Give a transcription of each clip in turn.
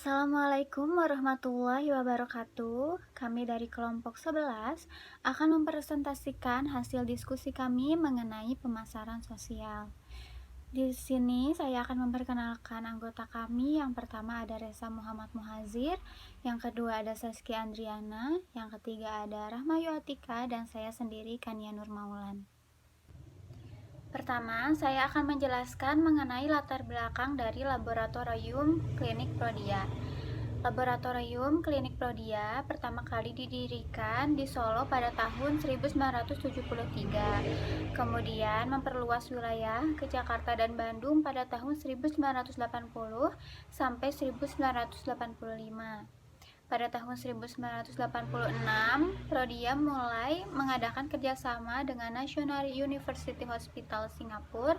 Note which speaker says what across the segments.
Speaker 1: Assalamualaikum warahmatullahi wabarakatuh. Kami dari kelompok 11 akan mempresentasikan hasil diskusi kami mengenai pemasaran sosial. Di sini saya akan memperkenalkan anggota kami. Yang pertama ada Reza Muhammad Muhazir, yang kedua ada Saskia Andriana, yang ketiga ada Rahmayu Atika, dan saya sendiri Kania Nur Maulan. Pertama, saya akan menjelaskan mengenai latar belakang dari Laboratorium Klinik Prodia. Laboratorium Klinik Prodia pertama kali didirikan di Solo pada tahun 1973. Kemudian memperluas wilayah ke Jakarta dan Bandung pada tahun 1980 sampai 1985. Pada tahun 1986, Prodia mulai mengadakan kerjasama dengan National University Hospital Singapura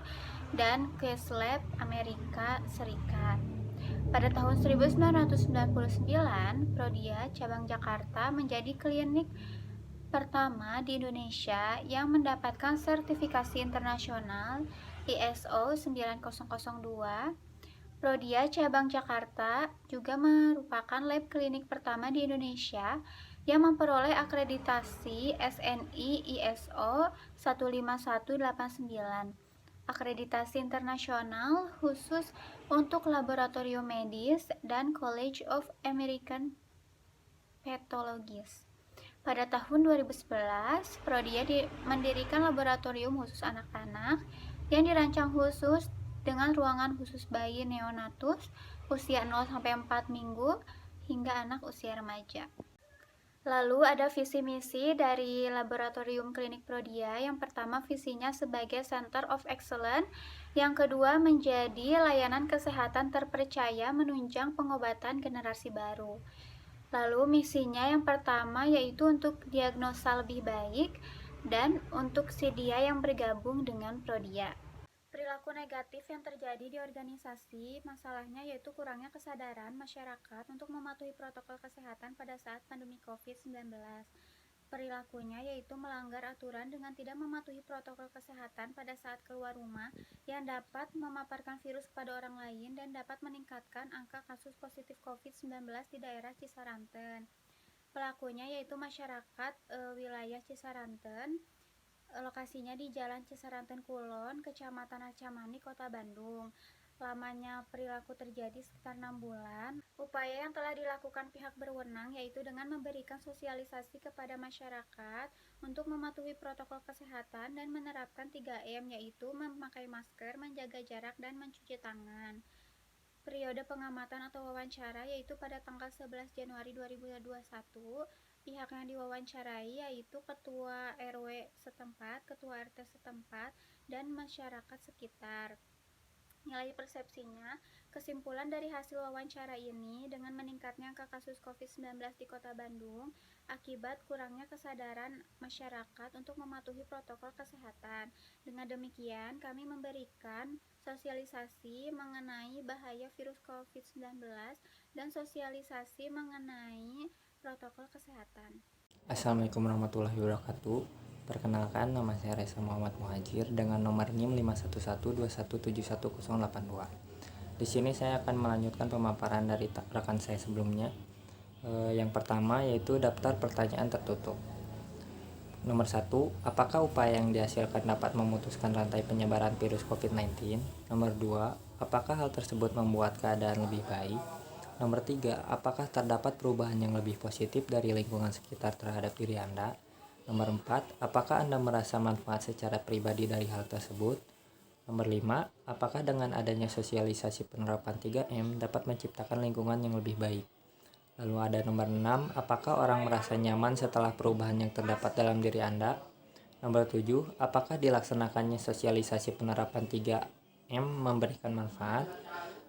Speaker 1: dan Questlab Amerika Serikat. Pada tahun 1999, Prodia cabang Jakarta menjadi klinik pertama di Indonesia yang mendapatkan sertifikasi internasional ISO 9002. Prodia cabang Jakarta juga merupakan lab klinik pertama di Indonesia yang memperoleh akreditasi SNI ISO 15189, akreditasi internasional khusus untuk laboratorium medis dan College of American Pathologists. Pada tahun 2011, Prodia mendirikan laboratorium khusus anak-anak yang dirancang khusus dengan ruangan khusus bayi neonatus usia 0-4 minggu hingga anak usia remaja. Lalu ada visi misi dari Laboratorium Klinik Prodia. Yang pertama, visinya sebagai Center of Excellence. Yang kedua, menjadi layanan kesehatan terpercaya menunjang pengobatan generasi baru. Lalu misinya yang pertama yaitu untuk diagnosa lebih baik dan untuk si dia yang bergabung dengan Prodia. Perilaku negatif yang terjadi di organisasi, masalahnya yaitu kurangnya kesadaran masyarakat untuk mematuhi protokol kesehatan pada saat pandemi COVID-19. Perilakunya yaitu melanggar aturan dengan tidak mematuhi protokol kesehatan pada saat keluar rumah yang dapat memaparkan virus kepada orang lain dan dapat meningkatkan angka kasus positif COVID-19 di daerah Cisaranten. Pelakunya yaitu masyarakat wilayah Cisaranten. Lokasinya di Jalan Cisaranten Kulon, Kecamatan Acamani, Kota Bandung. Lamanya perilaku terjadi sekitar 6 bulan. Upaya yang telah dilakukan pihak berwenang yaitu dengan memberikan sosialisasi kepada masyarakat untuk mematuhi protokol kesehatan dan menerapkan 3M, yaitu memakai masker, menjaga jarak, dan mencuci tangan. Periode pengamatan atau wawancara yaitu pada tanggal 11 Januari 2021. Pihak yang diwawancarai yaitu Ketua RW setempat, Ketua RT setempat, dan masyarakat sekitar. Nilai persepsinya, kesimpulan dari hasil wawancara ini dengan meningkatnya angka kasus COVID-19 di Kota Bandung akibat kurangnya kesadaran masyarakat untuk mematuhi protokol kesehatan. Dengan demikian, kami memberikan sosialisasi mengenai bahaya virus COVID-19 dan sosialisasi mengenai protokol kesehatan.
Speaker 2: Assalamualaikum warahmatullahi wabarakatuh. Perkenalkan, nama saya Reza Muhammad Muhazir dengan nomor NIM 51121711082. Di sini saya akan melanjutkan pemaparan dari rekan saya sebelumnya. Yang pertama yaitu daftar pertanyaan tertutup. Nomor 1, apakah upaya yang dihasilkan dapat memutuskan rantai penyebaran virus COVID-19? Nomor 2, apakah hal tersebut membuat keadaan lebih baik? Nomor 3, apakah terdapat perubahan yang lebih positif dari lingkungan sekitar terhadap diri Anda? Nomor 4, apakah Anda merasa manfaat secara pribadi dari hal tersebut? Nomor 5, apakah dengan adanya sosialisasi penerapan 3M dapat menciptakan lingkungan yang lebih baik? Lalu ada nomor 6, apakah orang merasa nyaman setelah perubahan yang terdapat dalam diri Anda? Nomor 7, apakah dilaksanakannya sosialisasi penerapan 3M memberikan manfaat?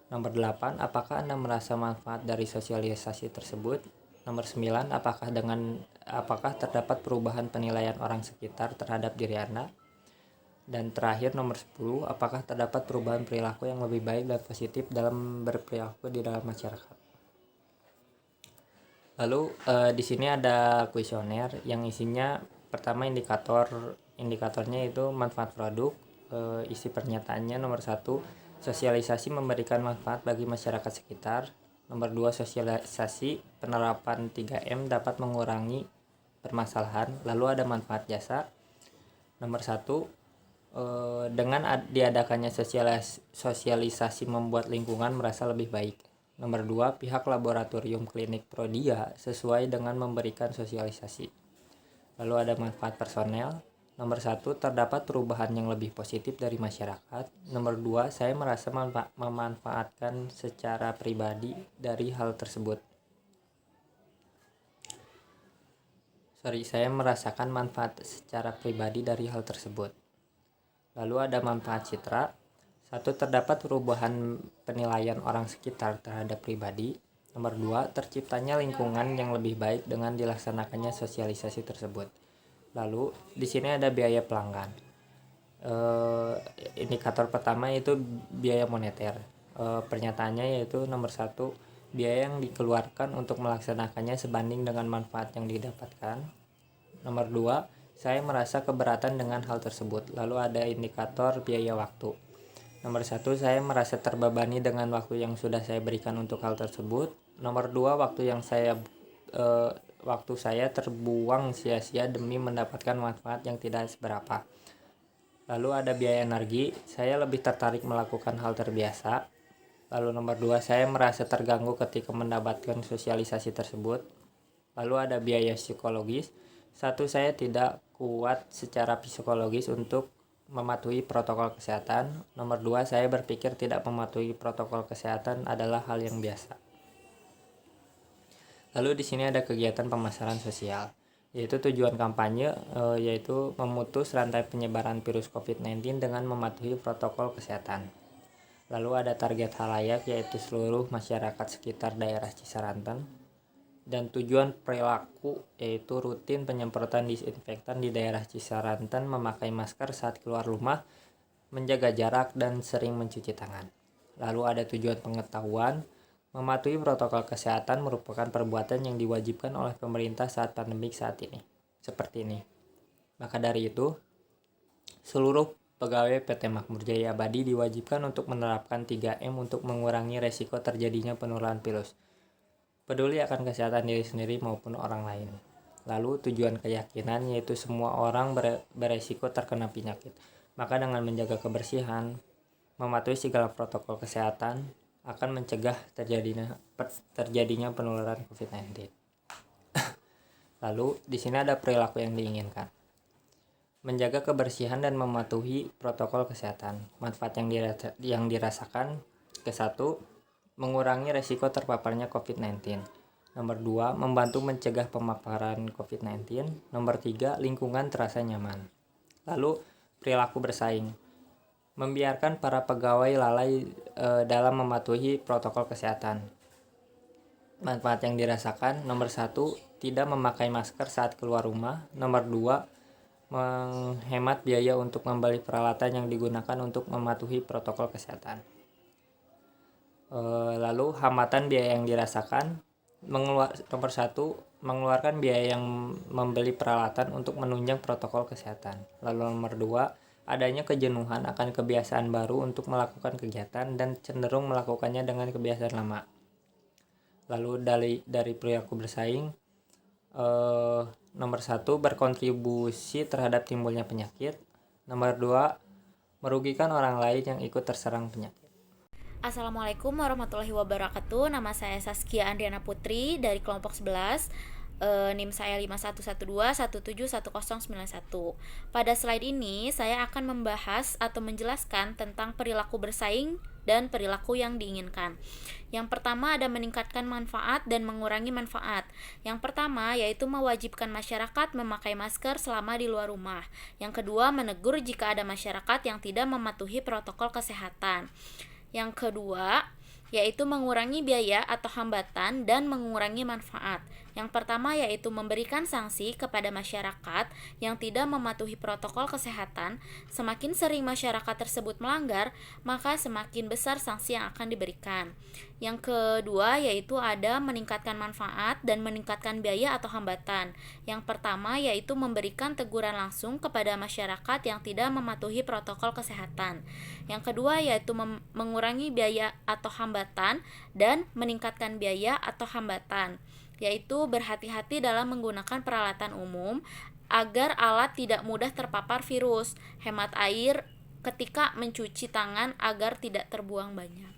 Speaker 2: Nomor 8, apakah Anda merasa manfaat dari sosialisasi tersebut? Nomor 9, apakah terdapat perubahan penilaian orang sekitar terhadap diri Anda? Dan terakhir nomor 10, apakah terdapat perubahan perilaku yang lebih baik dan positif dalam berperilaku di dalam masyarakat? Lalu di sini ada kuesioner yang isinya pertama indikatornya itu manfaat produk. Isi pernyataannya nomor 1, sosialisasi memberikan manfaat bagi masyarakat sekitar. Nomor 2, sosialisasi. Penerapan 3M dapat mengurangi permasalahan. Lalu ada manfaat jasa. Nomor 1, dengan diadakannya sosialisasi membuat lingkungan merasa lebih baik. Nomor 2, pihak laboratorium klinik Prodia sesuai dengan memberikan sosialisasi. Lalu ada manfaat personel. Nomor 1, terdapat perubahan yang lebih positif dari masyarakat. Nomor 2, saya merasa memanfaatkan secara pribadi dari hal tersebut. Saya merasakan manfaat secara pribadi dari hal tersebut. Lalu ada manfaat citra. 1, terdapat perubahan penilaian orang sekitar terhadap pribadi. Nomor 2, terciptanya lingkungan yang lebih baik dengan dilaksanakannya sosialisasi tersebut. Lalu di sini ada biaya pelanggan. Indikator pertama yaitu biaya moneter. Pernyataannya yaitu nomor 1, biaya yang dikeluarkan untuk melaksanakannya sebanding dengan manfaat yang didapatkan. Nomor 2, saya merasa keberatan dengan hal tersebut. Lalu ada indikator biaya waktu. Nomor 1, saya merasa terbebani dengan waktu yang sudah saya berikan untuk hal tersebut. Nomor 2, waktu saya terbuang sia-sia demi mendapatkan manfaat yang tidak seberapa. Lalu ada biaya energi. Saya lebih tertarik melakukan hal terbiasa. Lalu nomor 2, saya merasa terganggu ketika mendapatkan sosialisasi tersebut. Lalu ada biaya psikologis. 1, saya tidak kuat secara psikologis untuk mematuhi protokol kesehatan. Nomor 2, saya berpikir tidak mematuhi protokol kesehatan adalah hal yang biasa. Lalu di sini ada kegiatan pemasaran sosial, yaitu tujuan kampanye yaitu memutus rantai penyebaran virus COVID-19 dengan mematuhi protokol kesehatan. Lalu ada target halayak, yaitu seluruh masyarakat sekitar daerah Cisaranten. Dan tujuan perilaku yaitu rutin penyemprotan disinfektan di daerah Cisaranten, memakai masker saat keluar rumah, menjaga jarak, dan sering mencuci tangan. Lalu ada tujuan pengetahuan. Mematuhi protokol kesehatan merupakan perbuatan yang diwajibkan oleh pemerintah saat pandemik saat ini. Seperti ini. Maka dari itu, seluruh pegawai PT Makmur Jaya Abadi diwajibkan untuk menerapkan 3M untuk mengurangi resiko terjadinya penularan virus. Peduli akan kesehatan diri sendiri maupun orang lain. Lalu tujuan keyakinan yaitu semua orang beresiko terkena penyakit. Maka dengan menjaga kebersihan, mematuhi segala protokol kesehatan akan mencegah terjadinya penularan COVID-19. Lalu di sini ada perilaku yang diinginkan. Menjaga kebersihan dan mematuhi protokol kesehatan. Manfaat yang dirasakan ke-1, mengurangi resiko terpaparnya COVID-19. Nomor 2, membantu mencegah pemaparan COVID-19. Nomor 3, lingkungan terasa nyaman. Lalu, perilaku bersaing. Membiarkan para pegawai lalai dalam mematuhi protokol kesehatan. Manfaat yang dirasakan, nomor 1, tidak memakai masker saat keluar rumah. Nomor 2, menghemat biaya untuk membeli peralatan yang digunakan untuk mematuhi protokol kesehatan. Lalu hambatan biaya yang dirasakan, nomor 1, mengeluarkan biaya yang membeli peralatan untuk menunjang protokol kesehatan. Lalu nomor 2, adanya kejenuhan akan kebiasaan baru untuk melakukan kegiatan dan cenderung melakukannya dengan kebiasaan lama. Lalu dari perilaku bersaing, nomor 1, berkontribusi terhadap timbulnya penyakit. Nomor 2, merugikan orang lain yang ikut terserang penyakit.
Speaker 3: Assalamualaikum warahmatullahi wabarakatuh. Nama saya Saskia Andriana Putri dari kelompok 11. NIM saya 5112171091. Pada slide ini saya akan membahas atau menjelaskan tentang perilaku bersaing dan perilaku yang diinginkan. Yang pertama ada meningkatkan manfaat dan mengurangi manfaat. Yang pertama yaitu mewajibkan masyarakat memakai masker selama di luar rumah. Yang kedua, menegur jika ada masyarakat yang tidak mematuhi protokol kesehatan. Yang kedua, yaitu mengurangi biaya atau hambatan dan mengurangi manfaat. Yang pertama yaitu memberikan sanksi kepada masyarakat yang tidak mematuhi protokol kesehatan. Semakin sering masyarakat tersebut melanggar, maka semakin besar sanksi yang akan diberikan. Yang kedua yaitu ada meningkatkan manfaat dan meningkatkan biaya atau hambatan. Yang pertama yaitu memberikan teguran langsung kepada masyarakat yang tidak mematuhi protokol kesehatan. Yang kedua yaitu mengurangi biaya atau hambatan dan meningkatkan biaya atau hambatan, yaitu berhati-hati dalam menggunakan peralatan umum agar alat tidak mudah terpapar virus, hemat air ketika mencuci tangan agar tidak terbuang banyak.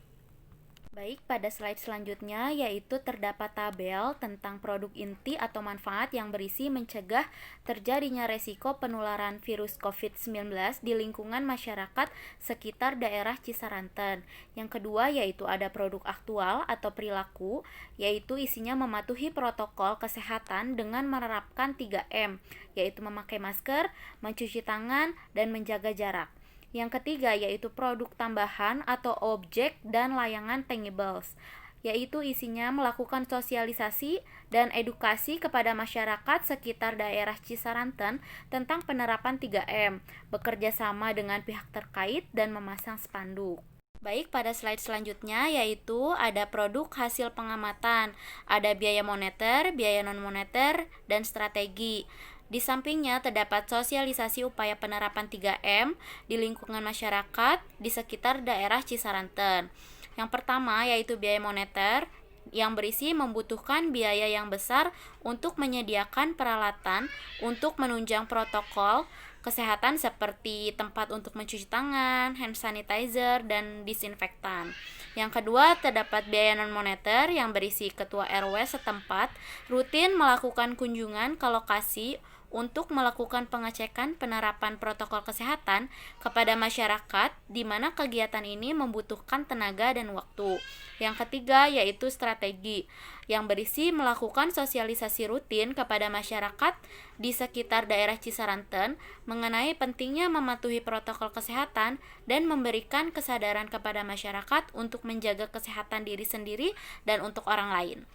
Speaker 3: Baik, pada slide selanjutnya yaitu terdapat tabel tentang produk inti atau manfaat yang berisi mencegah terjadinya resiko penularan virus COVID-19 di lingkungan masyarakat sekitar daerah Cisaranten. Yang kedua yaitu ada produk aktual atau perilaku, yaitu isinya mematuhi protokol kesehatan dengan menerapkan 3M, yaitu memakai masker, mencuci tangan, dan menjaga jarak. Yang ketiga yaitu produk tambahan atau objek dan layangan tangibles, yaitu isinya melakukan sosialisasi dan edukasi kepada masyarakat sekitar daerah Cisaranten tentang penerapan 3M, bekerja sama dengan pihak terkait dan memasang spanduk. Baik, pada slide selanjutnya yaitu ada produk hasil pengamatan, ada biaya moneter, biaya non-moneter, dan strategi. Di sampingnya terdapat sosialisasi upaya penerapan 3M di lingkungan masyarakat di sekitar daerah Cisaranten. Yang pertama yaitu biaya moneter, yang berisi membutuhkan biaya yang besar untuk menyediakan peralatan untuk menunjang protokol kesehatan seperti tempat untuk mencuci tangan, hand sanitizer, dan disinfektan. Yang kedua, terdapat biaya non-moneter yang berisi ketua RW setempat rutin melakukan kunjungan ke lokasi untuk melakukan pengecekan penerapan protokol kesehatan kepada masyarakat di mana kegiatan ini membutuhkan tenaga dan waktu. Yang ketiga yaitu strategi, yang berisi melakukan sosialisasi rutin kepada masyarakat di sekitar daerah Cisaranten mengenai pentingnya mematuhi protokol kesehatan dan memberikan kesadaran kepada masyarakat untuk menjaga kesehatan diri sendiri dan untuk orang lain.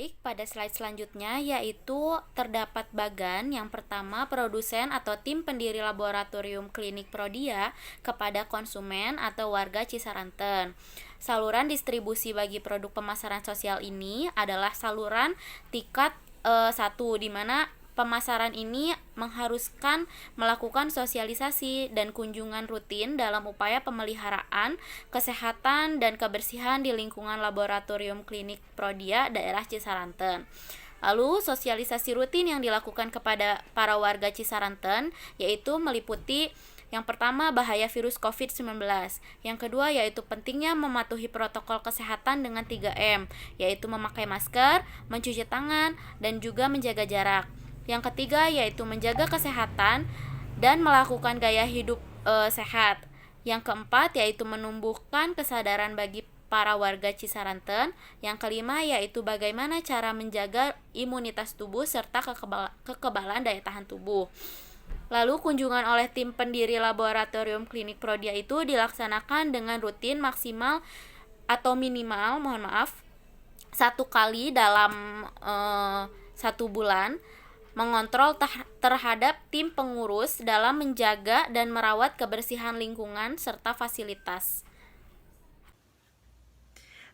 Speaker 3: Baik, pada slide selanjutnya yaitu terdapat bagan. Yang pertama, produsen atau tim pendiri laboratorium klinik Prodia kepada konsumen atau warga Cisaranten. Saluran distribusi bagi produk pemasaran sosial ini adalah saluran tingkat 1, di mana pemasaran ini mengharuskan melakukan sosialisasi dan kunjungan rutin dalam upaya pemeliharaan kesehatan dan kebersihan di lingkungan laboratorium klinik Prodia daerah Cisaranten. Lalu sosialisasi rutin yang dilakukan kepada para warga Cisaranten yaitu meliputi yang pertama bahaya virus COVID-19, yang kedua yaitu pentingnya mematuhi protokol kesehatan dengan 3M, yaitu memakai masker, mencuci tangan, dan juga menjaga jarak. Yang ketiga yaitu menjaga kesehatan dan melakukan gaya hidup sehat. Yang keempat yaitu menumbuhkan kesadaran bagi para warga Cisaranten. Yang kelima yaitu bagaimana cara menjaga imunitas tubuh serta kekebalan daya tahan tubuh. Lalu kunjungan oleh tim pendiri laboratorium klinik Prodia itu dilaksanakan dengan rutin maksimal atau minimal, 1 kali dalam 1 bulan, mengontrol terhadap tim pengurus dalam menjaga dan merawat kebersihan lingkungan serta fasilitas.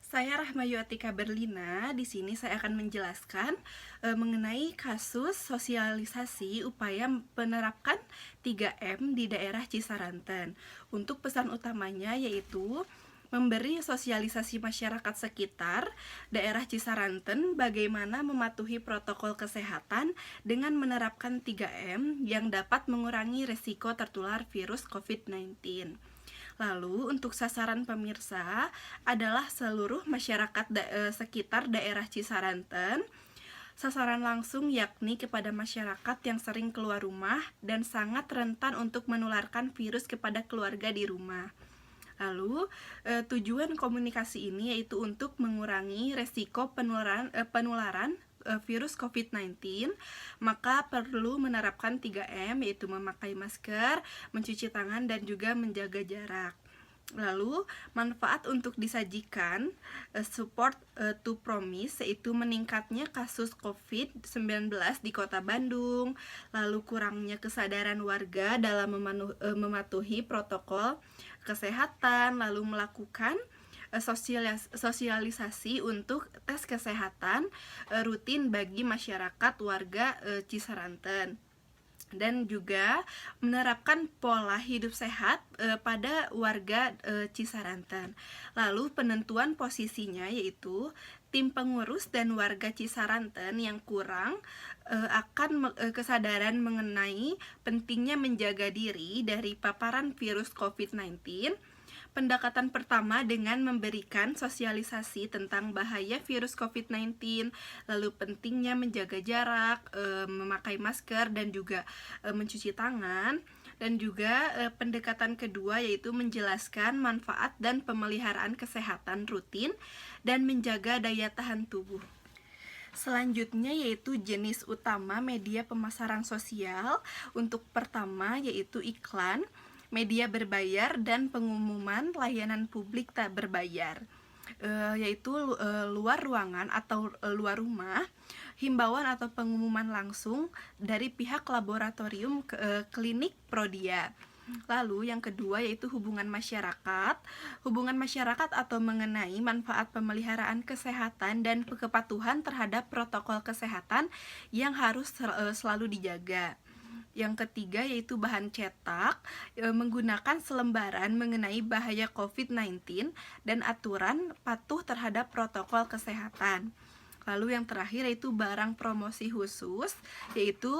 Speaker 4: Saya Rahmayuatika Berlina. Di sini saya akan menjelaskan mengenai kasus sosialisasi upaya menerapkan 3M di daerah Cisaranten. Untuk pesan utamanya yaitu memberi sosialisasi masyarakat sekitar daerah Cisaranten bagaimana mematuhi protokol kesehatan dengan menerapkan 3M yang dapat mengurangi resiko tertular virus COVID-19. Lalu untuk sasaran pemirsa adalah seluruh masyarakat sekitar daerah Cisaranten. Sasaran langsung yakni kepada masyarakat yang sering keluar rumah dan sangat rentan untuk menularkan virus kepada keluarga di rumah. Lalu tujuan komunikasi ini yaitu untuk mengurangi resiko penularan virus COVID-19, maka perlu menerapkan 3M yaitu memakai masker, mencuci tangan, dan juga menjaga jarak. Lalu, manfaat untuk disajikan, support to promise, yaitu meningkatnya kasus COVID-19 di Kota Bandung, lalu kurangnya kesadaran warga dalam mematuhi protokol kesehatan, lalu melakukan sosialisasi untuk tes kesehatan rutin bagi masyarakat warga Cisaranten, dan juga menerapkan pola hidup sehat pada warga Cisaranten. Lalu penentuan posisinya yaitu tim pengurus dan warga Cisaranten yang kurang akan kesadaran mengenai pentingnya menjaga diri dari paparan virus COVID-19. Pendekatan pertama dengan memberikan sosialisasi tentang bahaya virus COVID-19, lalu pentingnya menjaga jarak, memakai masker, dan juga mencuci tangan. Dan juga pendekatan kedua yaitu menjelaskan manfaat dan pemeliharaan kesehatan rutin dan menjaga daya tahan tubuh. Selanjutnya yaitu jenis utama media pemasaran sosial. Untuk pertama yaitu iklan, media berbayar, dan pengumuman layanan publik tak berbayar, yaitu luar ruangan atau luar rumah, himbauan atau pengumuman langsung dari pihak laboratorium klinik Prodia. Lalu yang kedua yaitu hubungan masyarakat atau mengenai manfaat pemeliharaan kesehatan dan kepatuhan terhadap protokol kesehatan yang harus selalu dijaga. Yang ketiga yaitu bahan cetak, menggunakan selembaran mengenai bahaya COVID-19 dan aturan patuh terhadap protokol kesehatan. Lalu yang terakhir yaitu barang promosi khusus, yaitu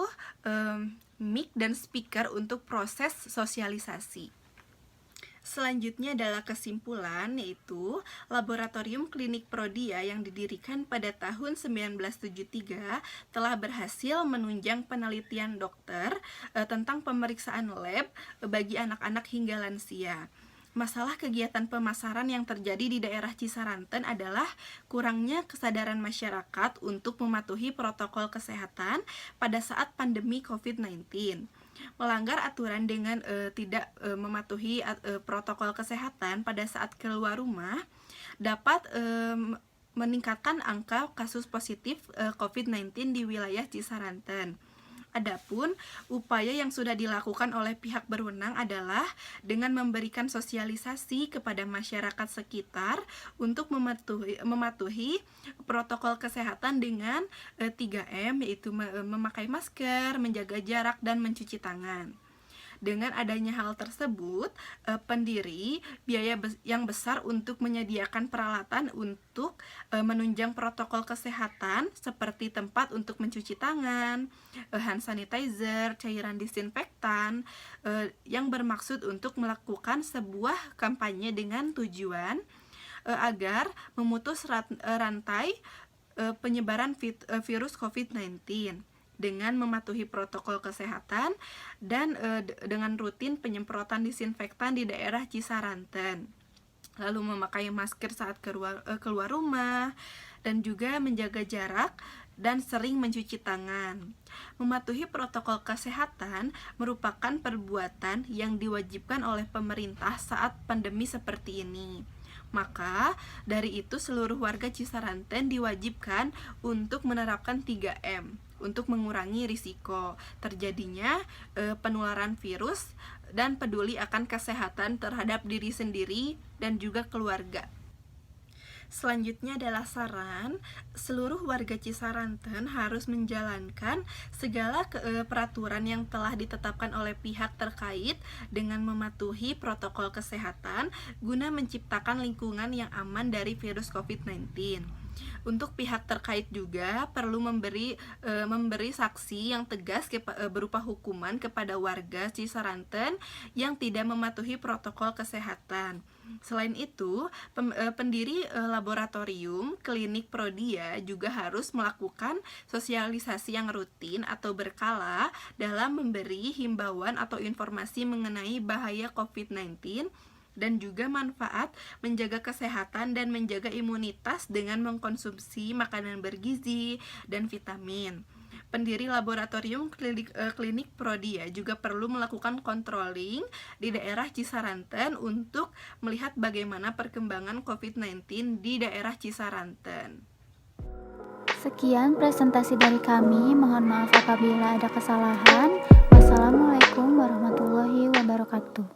Speaker 4: mic dan speaker untuk proses sosialisasi. Selanjutnya adalah kesimpulan, yaitu Laboratorium Klinik Prodia yang didirikan pada tahun 1973 telah berhasil menunjang penelitian dokter tentang pemeriksaan lab bagi anak-anak hingga lansia. Masalah kegiatan pemasaran yang terjadi di daerah Cisaranten adalah kurangnya kesadaran masyarakat untuk mematuhi protokol kesehatan pada saat pandemi COVID-19. Melanggar aturan dengan tidak mematuhi protokol kesehatan pada saat keluar rumah dapat meningkatkan angka kasus positif COVID-19 di wilayah Cisaranten. Adapun upaya yang sudah dilakukan oleh pihak berwenang adalah dengan memberikan sosialisasi kepada masyarakat sekitar untuk mematuhi protokol kesehatan dengan 3M, yaitu memakai masker, menjaga jarak, dan mencuci tangan. Dengan adanya hal tersebut, pendiri biaya yang besar untuk menyediakan peralatan untuk menunjang protokol kesehatan seperti tempat untuk mencuci tangan, hand sanitizer, cairan disinfektan, yang bermaksud untuk melakukan sebuah kampanye dengan tujuan agar memutus rantai penyebaran virus COVID-19 dengan mematuhi protokol kesehatan dan dengan rutin penyemprotan disinfektan di daerah Cisaranten, lalu memakai masker saat keluar rumah, dan juga menjaga jarak dan sering mencuci tangan. Mematuhi protokol kesehatan merupakan perbuatan yang diwajibkan oleh pemerintah saat pandemi seperti ini. Maka dari itu seluruh warga Cisaranten diwajibkan untuk menerapkan 3M untuk mengurangi risiko terjadinya penularan virus dan peduli akan kesehatan terhadap diri sendiri dan juga keluarga. Selanjutnya adalah saran, seluruh warga Cisaranten harus menjalankan segala peraturan yang telah ditetapkan oleh pihak terkait dengan mematuhi protokol kesehatan guna menciptakan lingkungan yang aman dari virus COVID-19. Untuk pihak terkait juga perlu memberi sanksi yang tegas berupa hukuman kepada warga Cisaranten yang tidak mematuhi protokol kesehatan. Selain itu, pendiri laboratorium klinik Prodia juga harus melakukan sosialisasi yang rutin atau berkala dalam memberi himbauan atau informasi mengenai bahaya COVID-19 dan juga manfaat menjaga kesehatan dan menjaga imunitas dengan mengkonsumsi makanan bergizi dan vitamin. Pendiri laboratorium klinik Prodia juga perlu melakukan controlling di daerah Cisaranten untuk melihat bagaimana perkembangan COVID-19 di daerah Cisaranten.
Speaker 1: Sekian presentasi dari kami. Mohon maaf apabila ada kesalahan. Wassalamualaikum warahmatullahi wabarakatuh.